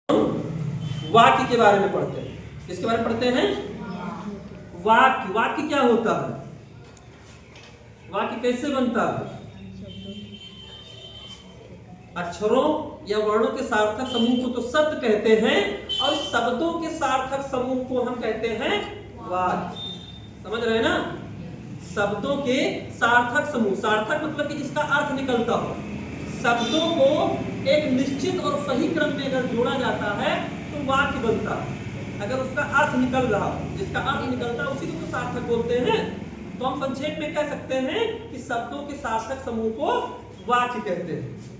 वाक्य के बारे में पढ़ते हैं। किसके बारे में पढ़ते हैं? वाक्य। वाक्य क्या होता है? वाक्य कैसे बनता है? अक्षरों या वर्णों के सार्थक समूह को तो शब्द कहते हैं और शब्दों के सार्थक समूह को हम कहते हैं वाक्य। समझ रहे हैं ना? शब्दों के सार्थक समूह, सार्थक मतलब कि जिसका अर्थ निकलता हो। शब्दों को एक निश्चित और सही क्रम में अगर जोड़ा जाता है तो वाक्य बनता है। अगर उसका अर्थ निकल रहा हो, जिसका अर्थ निकलता है उसी को तो सार्थक बोलते हैं। तो हम संक्षेप में कह सकते हैं कि शब्दों के सार्थक समूह को वाक्य कहते हैं।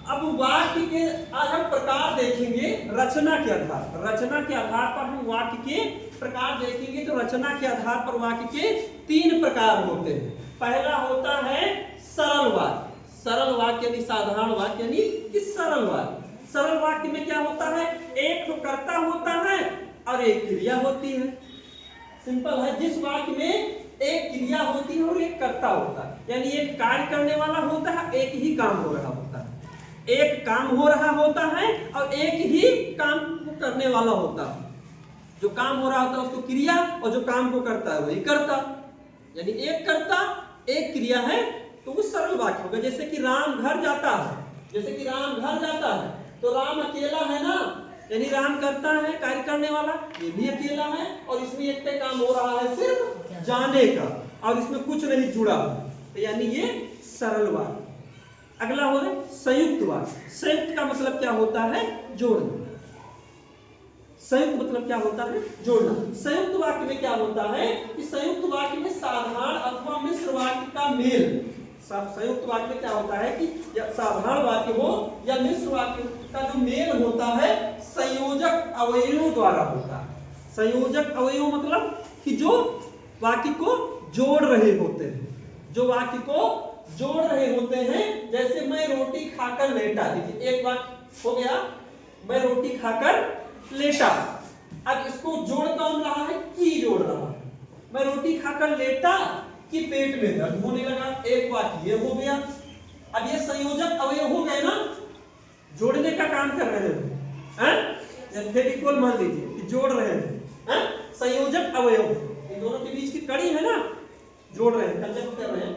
अब वाक्य के आज हम प्रकार देखेंगे रचना के आधार। रचना के आधार पर हम वाक्य के प्रकार देखेंगे। तो रचना के आधार पर वाक्य के 3 प्रकार होते हैं। पहला होता है सरल वाक्य। सरल वाक्य यानी साधारण वाक्य यानी कि सरल वाक्य। सरल वाक्य में क्या होता है? एक तो कर्ता होता है और एक क्रिया होती है। सिंपल है। जिस वाक्य में एक क्रिया होती है और एक कर्ता होता है, यानी एक कार्य करने वाला होता है, एक ही काम हो रहा होता है। एक काम हो रहा होता है और एक ही काम को करने वाला होता है। जो काम हो रहा होता है उसको क्रिया और जो काम को करता है वही कर्ता। यानी एक कर्ता एक क्रिया है तो वो सरल वाक्य होगा। जैसे कि राम घर जाता है, जैसे कि राम घर जाता है तो राम अकेला है ना, यानी राम करता है कार्य करने वाला, ये भी अकेला है और इसमें एक पे काम हो रहा है सिर्फ जाने का और इसमें कुछ नहीं जुड़ा। तो यानी ये सरल वाक्य। अगला हो रहा संयुक्त वाक्य। संयुक्त का मतलब क्या होता है? जोड़ना। संयुक्त मतलब क्या होता है? जोड़ना। संयुक्त वाक्य में क्या होता है कि संयुक्त वाक्य में साधारण अथवा मिश्र वाक्य का मेल। संयुक्त वाक्य में क्या होता है कि या साधारण वाक्य हो या मिश्र वाक्य का जो मेल होता है संयोजक अवयवों द्वारा होता है। संयोजक अवयव मतलब कि जो वाक्य को जोड़ रहे होते हैं, जो वाक्य को जोड़ रहे होते हैं। जैसे मैं रोटी खाकर लेटा, देखिए एक वाक्य हो गया, मैं रोटी खाकर लेटा। अब इसको जोड़ कौन रहा है? की जोड़ रहा है। मैं रोटी खाकर लेटा कि पेट में दर्द होने लगा, एक वाक्य ये हो गया। अब ये संयोजक अवयव हो गए ना, जोड़ने का काम कर रहे हैं। फेविकोल मान लीजिए कि जोड़ रहे हैं, संयोजक अवयव। इन दोनों के बीच की कड़ी है ना, जोड़ रहे हैं, कंजक्ट कर रहे हैं।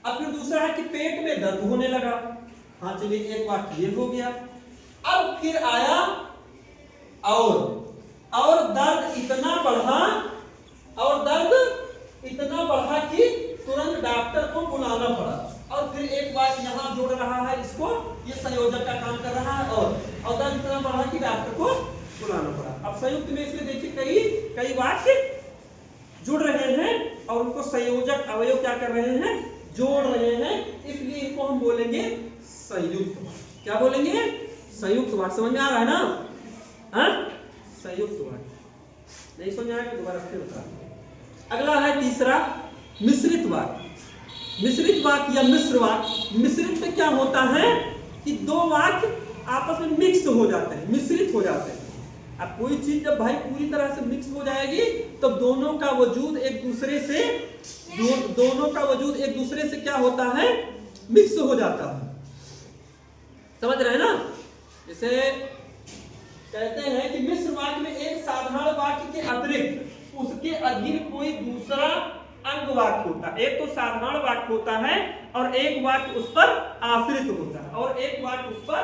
अब फिर दूसरा है कि पेट में दर्द होने लगा। हाँ चलिए एक वाक्य ये हो गया। अब फिर आया और दर्द इतना बढ़ा, और दर्द इतना बढ़ा कि तुरंत डॉक्टर को बुलाना पड़ा। और फिर एक बात यहाँ जोड़ रहा है, इसको ये संयोजक का काम कर रहा है। और दर्द इतना बढ़ा कि डॉक्टर को बुलाना पड़ा। अब संयुक्त में इसमें देखिए कई वाक्य जुड़ रहे हैं और उनको संयोजक अवयव क्या कर रहे हैं? जोड़ रहे हैं। इसलिए इनको हम बोलेंगे संयुक्त वाक्य। क्या बोलेंगे? संयुक्त वाक्य। समझ में आ रहा है ना? संयुक्त वाक्य। नहीं समझ आएगा दोबारा फिर बता। अगला है तीसरा मिश्रित वाक्य। मिश्रित वाक्य या मिश्र वाक्य। मिश्रित में क्या होता है कि दो वाक्य आपस में मिक्स हो जाते हैं, मिश्रित हो जाते हैं। अब कोई चीज जब भाई पूरी तरह से मिक्स हो जाएगी तो दोनों का वजूद एक दूसरे से क्या होता है? मिक्स हो जाता है। समझ रहे हैं ना? जैसे कहते हैं कि मिश्र वाक्य में एक साधारण वाक्य के अतिरिक्त उसके अधीन कोई दूसरा अंग वाक्य होता है। एक तो साधारण वाक्य होता है और एक वाक्य उस पर आश्रित होता है और एक वाक्य उस पर,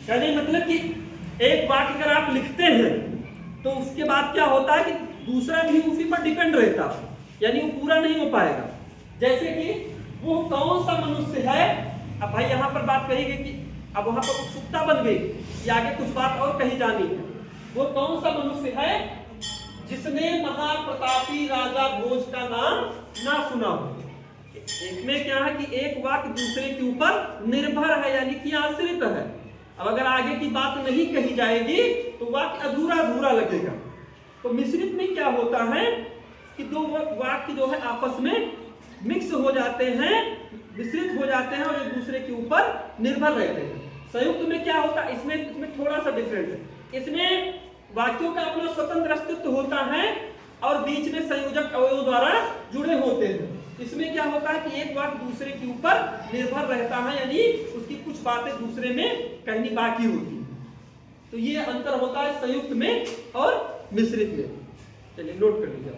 कहने मतलब कि एक वाक्य अगर आप लिखते हैं तो उसके बाद क्या होता है कि दूसरा भी उसी पर डिपेंड रहता है, यानी वो पूरा नहीं हो पाएगा। जैसे कि वो कौन सा मनुष्य है। अब भाई यहाँ पर बात कही गई कि अब वहां पर उत्सुकता बन गई कि आगे कुछ बात और कही जानी है। वो कौन सा मनुष्य है जिसने महाप्रतापी राजा भोज का नाम ना सुना हो। एक में क्या है कि एक वाक्य दूसरे के ऊपर निर्भर है, यानी कि आश्रित है। अब अगर आगे की बात नहीं कही जाएगी तो वाक्य अधूरा अधूरा लगेगा। तो मिश्रित में क्या होता है कि दो वाक्य जो है आपस में मिक्स हो जाते हैं, मिश्रित हो जाते हैं और एक दूसरे के ऊपर निर्भर रहते हैं। संयुक्त में क्या होता है? इसमें थोड़ा सा डिफरेंट है। इसमें वाक्यों का अपना स्वतंत्र अस्तित्व होता है और बीच में संयोजक अवयव द्वारा जुड़े होते हैं। इसमें क्या होता है कि एक वाक्य दूसरे के ऊपर निर्भर रहता है, यानी उसकी कुछ बातें दूसरे में कहनी बाकी होती है। तो ये अंतर होता है संयुक्त में और मिश्रित में। चलिए नोट कर लीजिए।